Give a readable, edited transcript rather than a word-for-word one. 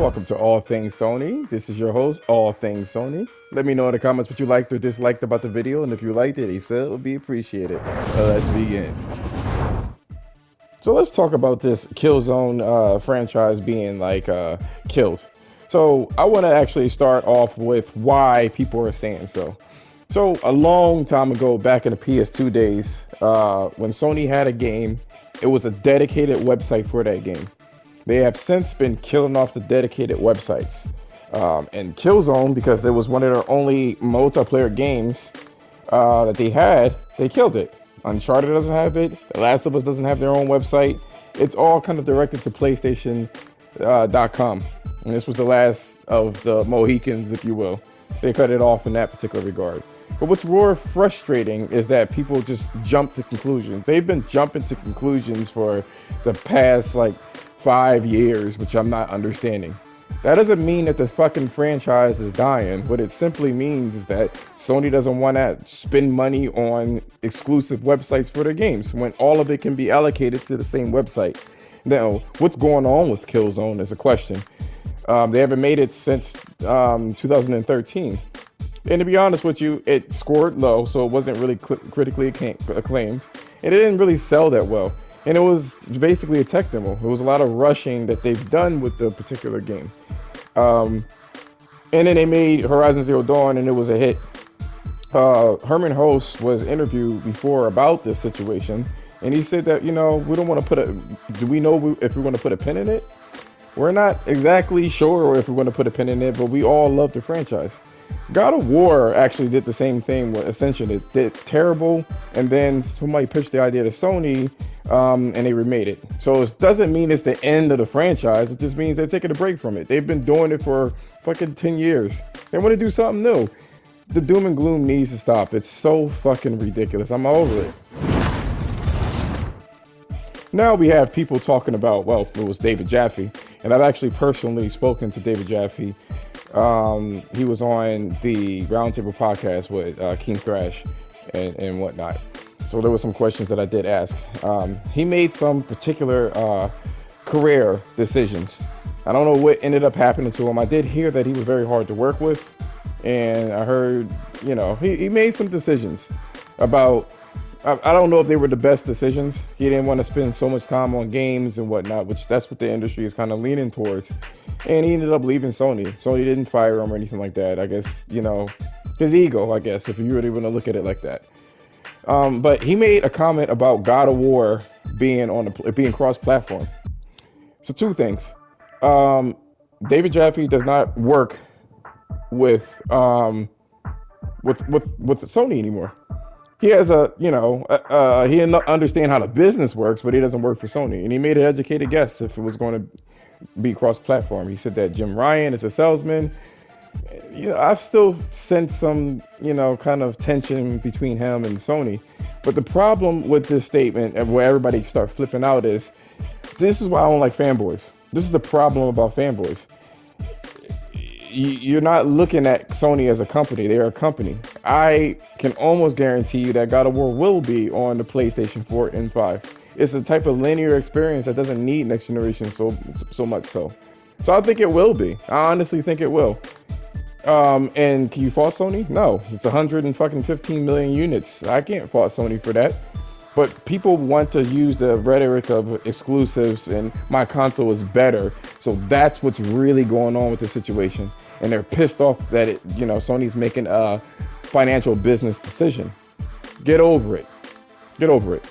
welcome to All Things Sony. This is your host, All Things Sony. Let me know in the comments what you liked or disliked about the video, and if you liked it, he said it would be appreciated. Let's begin. So let's talk about this Killzone franchise being killed. So I want to actually start off with why people are saying so. So a long time ago, back in the PS2 days, when Sony had a game, it was a dedicated website for that game. They have since been killing off the dedicated websites. And Killzone, because it was one of their only multiplayer games that they had, they killed it. Uncharted doesn't have it. The Last of Us doesn't have their own website. It's all kind of directed to PlayStation.com. And this was the last of the Mohicans, if you will. They cut it off in that particular regard. But what's more frustrating is that people just jump to conclusions. They've been jumping to conclusions for the past 5 years, which I'm not understanding. That doesn't mean that the fucking franchise is dying. What it simply means is that Sony doesn't want to spend money on exclusive websites for their games when all of it can be allocated to the same website. Now, what's going on with Killzone is a question. They haven't made it since 2013. And to be honest with you, it scored low, so it wasn't really critically acclaimed. And it didn't really sell that well. And it was basically a tech demo. There was a lot of rushing that they've done with the particular game. And then they made Horizon Zero Dawn, and it was a hit. Herman Host was interviewed before about this situation, and he said that, we don't want to do we know if we're going to put a pin in it? We're not exactly sure if we're going to put a pin in it, but we all love the franchise. God of War actually did the same thing with Ascension. It did terrible, and then somebody pitched the idea to Sony, and they remade it. So it doesn't mean it's the end of the franchise. It just means they're taking a break from it. They've been doing it for fucking 10 years. They want to do something new. The doom and gloom needs to stop. It's so fucking ridiculous. I'm over it. Now we have people talking about, it was David Jaffe, and I've actually personally spoken to David Jaffe. He was on the Roundtable podcast with King Thrash and whatnot. So there were some questions that I did ask. He made some particular career decisions. I don't know what ended up happening to him. I did hear that he was very hard to work with. And I heard, he made some decisions about, I don't know if they were the best decisions. He didn't want to spend so much time on games and whatnot, which that's what the industry is kind of leaning towards. And he ended up leaving Sony. Sony didn't fire him or anything like that. I guess, his ego, I guess, if you really want to look at it like that. But he made a comment about God of War being being cross-platform. So two things. David Jaffe does not work with Sony anymore. He has he didn't understand how the business works, but he doesn't work for Sony. And he made an educated guess if it was going to be cross-platform. He said that Jim Ryan is a salesman. I've still sensed some, kind of tension between him and Sony. But the problem with this statement and where everybody start flipping out is, this is why I don't like fanboys. This is the problem about fanboys. You're not looking at Sony as a company. They're a company. I can almost guarantee you that God of War will be on the PlayStation 4 and 5. It's a type of linear experience that doesn't need next generation so much so. So I think it will be. I honestly think it will. And can you fault Sony? No. It's 115 million units. I can't fault Sony for that. But people want to use the rhetoric of exclusives and my console is better. So that's what's really going on with the situation. And they're pissed off that Sony's making a financial business decision. Get over it. Get over it.